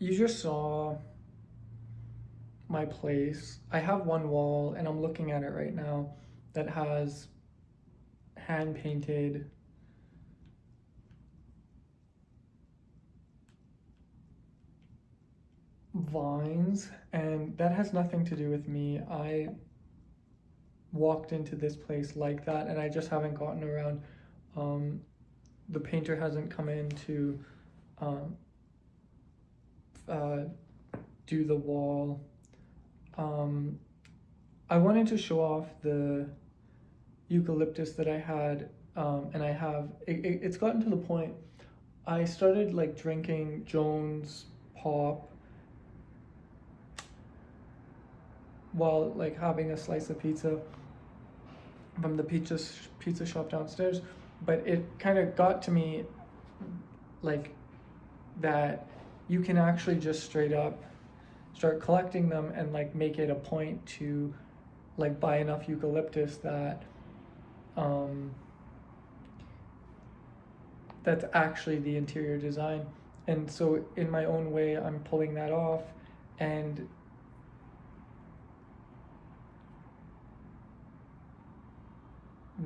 you just saw my place. I have one wall, and I'm looking at it right now, that has hand painted vines, and that has nothing to do with me. I walked into this place like that, and I just haven't gotten around. Um, the painter hasn't come in to um, uh, do the wall. Um, I wanted to show off the eucalyptus that I had, and I have. It's gotten to the point. I started like drinking Jones Pop while like having a slice of pizza from the pizza shop downstairs, but it kind of got to me like that you can actually just straight up start collecting them and like make it a point to like buy enough eucalyptus that um, that's actually the interior design. And so in my own way, I'm pulling that off, and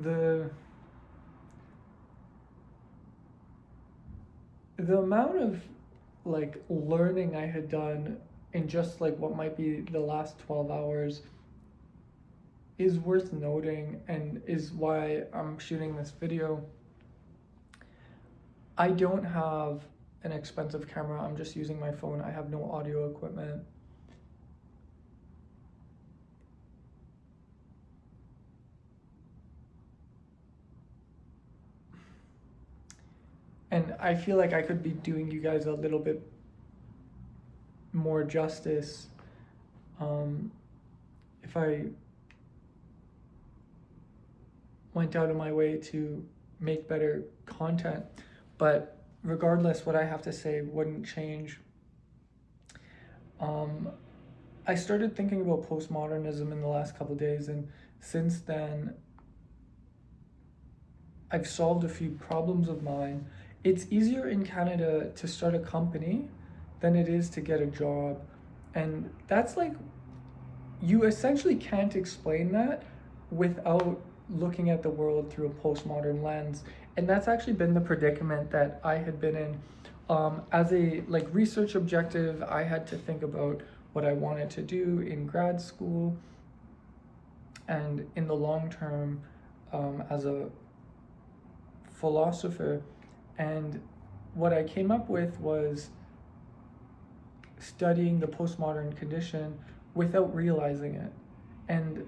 the amount of like learning I had done in just like what might be the last 12 hours is worth noting, and is why I'm shooting this video. I don't have an expensive camera. I'm just using my phone. I have no audio equipment. And I feel like I could be doing you guys a little bit more justice if I went out of my way to make better content. But regardless, what I have to say wouldn't change. I started thinking about postmodernism in the last couple of days, and since then, I've solved a few problems of mine. It's easier in Canada to start a company than it is to get a job. And that's like, you essentially can't explain that without looking at the world through a postmodern lens. And that's actually been the predicament that I had been in. As a like research objective, I had to think about what I wanted to do in grad school, and in the long term, as a philosopher. And what I came up with was studying the postmodern condition without realizing it. And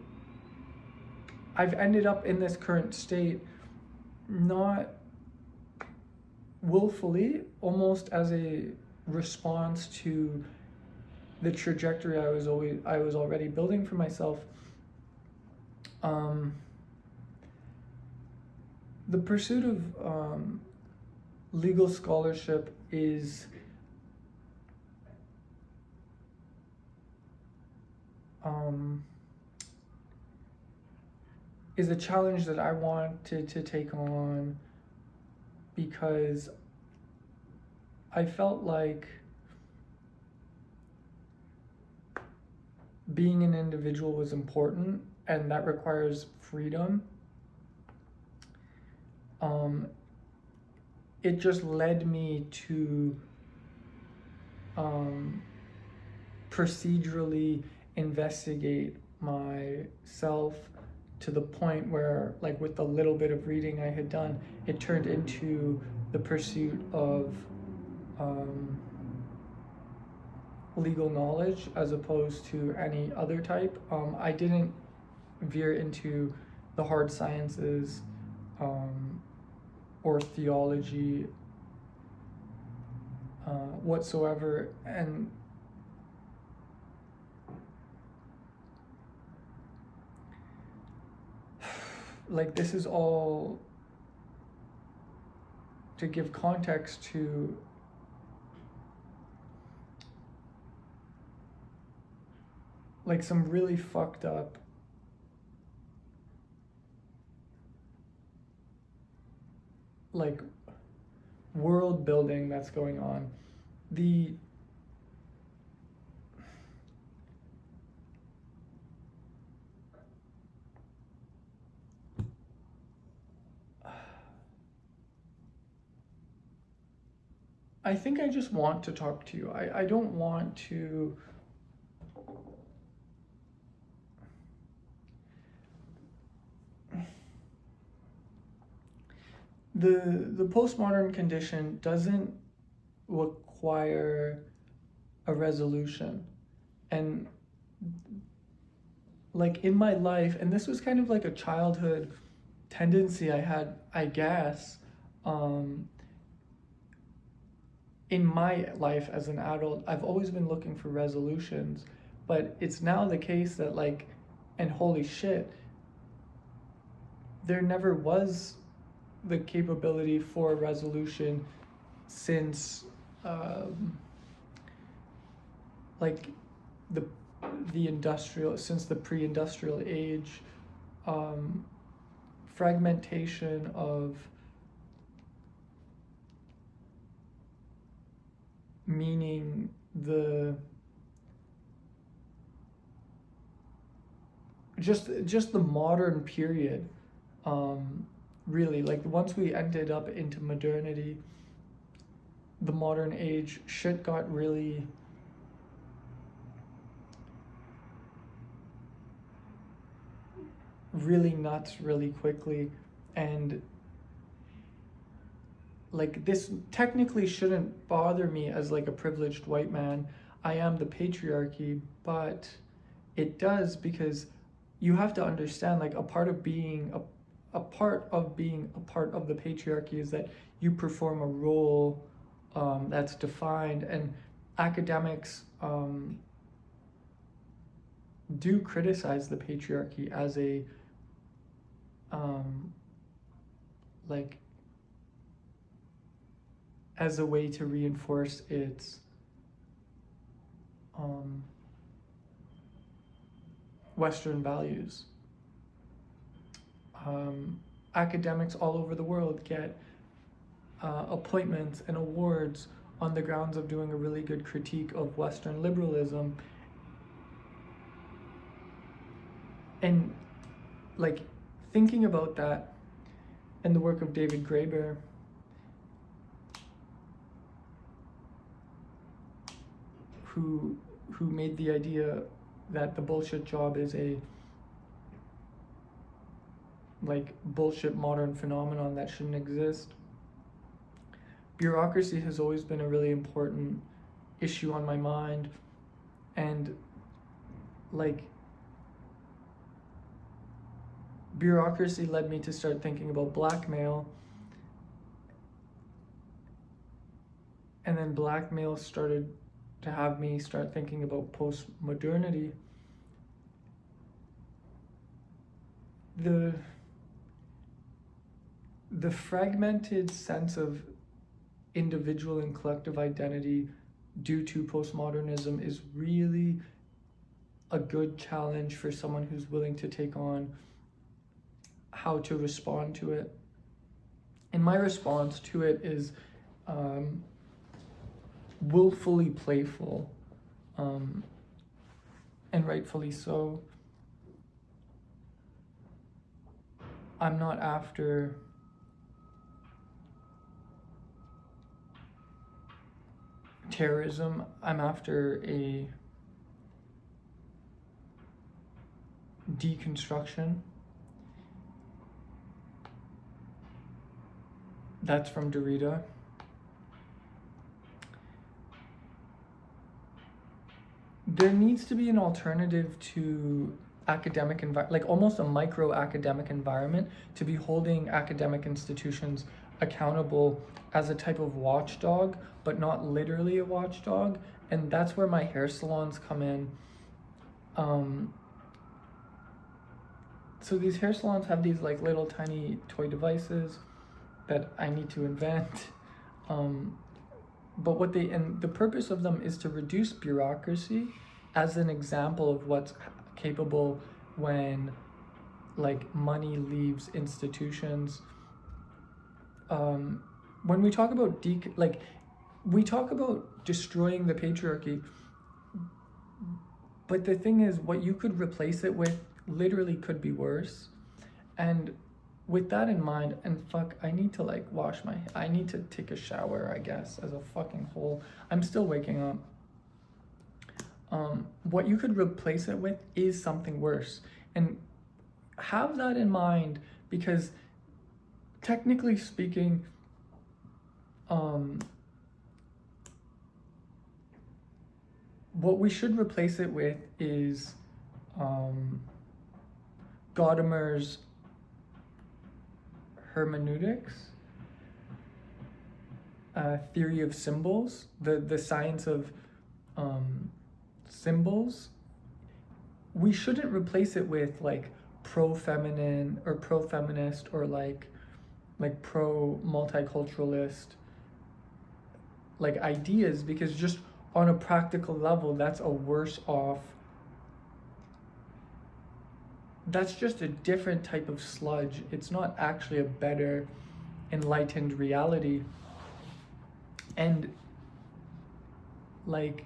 I've ended up in this current state, not willfully, almost as a response to the trajectory I was already building for myself. The pursuit of legal scholarship is a challenge that I wanted to take on, because I felt like being an individual was important, and that requires freedom. It just led me to procedurally investigate myself to the point where, like, with the little bit of reading I had done, it turned into the pursuit of legal knowledge as opposed to any other type. I didn't veer into the hard sciences or theology whatsoever. And like, this is all to give context to like some really fucked up like world building that's going on. The I think I just want to talk to you. I don't want to. The postmodern condition doesn't require a resolution. And like in my life, and this was kind of like a childhood tendency I had, I guess, um, in my life as an adult, I've always been looking for resolutions. But it's now the case that, like, and holy shit, there never was the capability for a resolution since like the since the pre-industrial age. Fragmentation of meaning, just the modern period, really, like once we ended up into modernity, the modern age, shit got really nuts really quickly. And like, this technically shouldn't bother me as like a privileged white man. I am the patriarchy, but it does, because you have to understand, like, a part of being a part of the patriarchy is that you perform a role that's defined. And academics do criticize the patriarchy as a like as a way to reinforce its Western values. Academics all over the world get appointments and awards on the grounds of doing a really good critique of Western liberalism. And like, thinking about that and the work of David Graeber, who made the idea that the bullshit job is a like bullshit modern phenomenon that shouldn't exist. Bureaucracy has always been a really important issue on my mind. And like, bureaucracy led me to start thinking about blackmail. And then blackmail started to have me start thinking about post-modernity. The fragmented sense of individual and collective identity due to postmodernism is really a good challenge for someone who's willing to take on how to respond to it. And my response to it is willfully playful, and rightfully so. I'm not after terrorism. I'm after a deconstruction. That's from Derrida. There needs to be an alternative to academic like almost a micro academic environment, to be holding academic institutions accountable as a type of watchdog, but not literally a watchdog. And that's where my hair salons come in. So these hair salons have these like little tiny toy devices that I need to invent. But the purpose of them is to reduce bureaucracy as an example of what's capable when like money leaves institutions. When we talk about we talk about destroying the patriarchy, but the thing is, what you could replace it with literally could be worse. And with that in mind, and fuck, I need to like I need to take a shower, I guess, as a fucking whole. I'm still waking up. What you could replace it with is something worse. And have that in mind, because technically speaking, what we should replace it with is Gadamer's hermeneutics, theory of symbols, the science of symbols. We shouldn't replace it with like pro-feminine or pro-feminist or like pro-multiculturalist like ideas, because just on a practical level, that's a worse off, that's just a different type of sludge. It's not actually a better enlightened reality. And like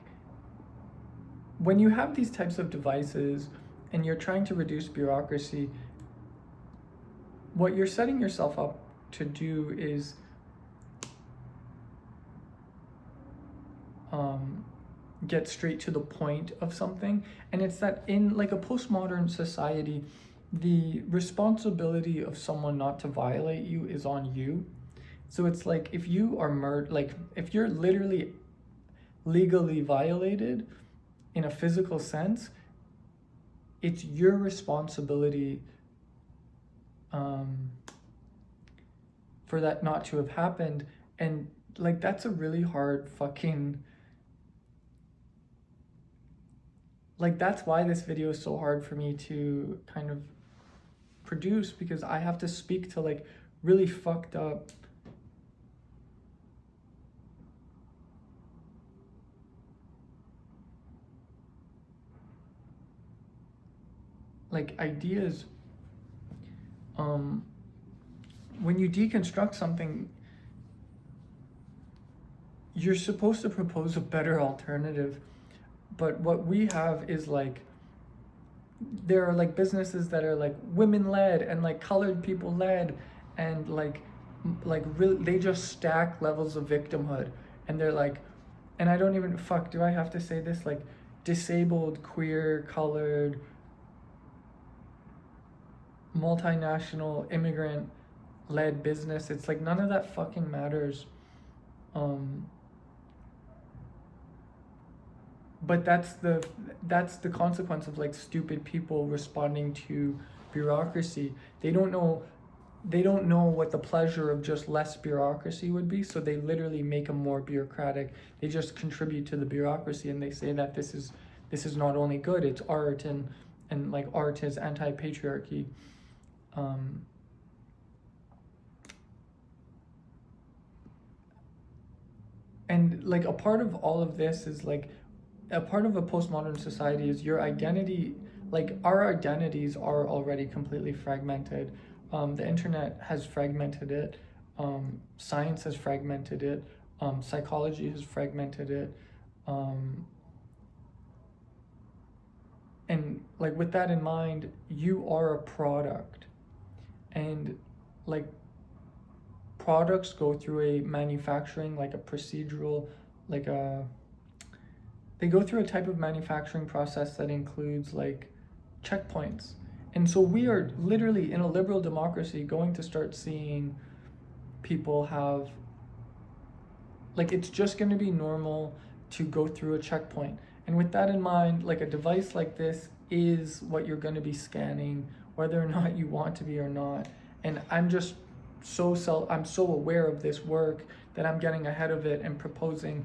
when you have these types of devices and you're trying to reduce bureaucracy, what you're setting yourself up to do is get straight to the point of something. And it's that in like a postmodern society, the responsibility of someone not to violate you is on you. So it's like if you are like if you're literally legally violated in a physical sense, it's your responsibility for that not to have happened. And like that's a really hard fucking, like that's why this video is so hard for me to kind of produce, because I have to speak to like really fucked up like ideas. When you deconstruct something, you're supposed to propose a better alternative. But what we have is like, there are like businesses that are like women led and like colored people led, and like really they just stack levels of victimhood. And they're like, and I don't even, fuck, do I have to say this? Like disabled, queer, colored, multinational, immigrant led business. It's like none of that fucking matters. But that's the consequence of like stupid people responding to bureaucracy. They don't know what the pleasure of just less bureaucracy would be, so they literally make them more bureaucratic. They just contribute to the bureaucracy, and they say that this is not only good, it's art, and like art is anti-patriarchy. And like a part of all of this is like, a part of a postmodern society is your identity. Like our identities are already completely fragmented. The internet has fragmented it. Science has fragmented it. Psychology has fragmented it. And like with that in mind, you are a product. And like products go through a manufacturing, like a procedural, like they go through a type of manufacturing process that includes like checkpoints. And so we are literally in a liberal democracy going to start seeing people have, like it's just going to be normal to go through a checkpoint. And with that in mind, like a device like this is what you're going to be scanning, whether or not you want to be or not. And I'm just I'm so aware of this work that I'm getting ahead of it and proposing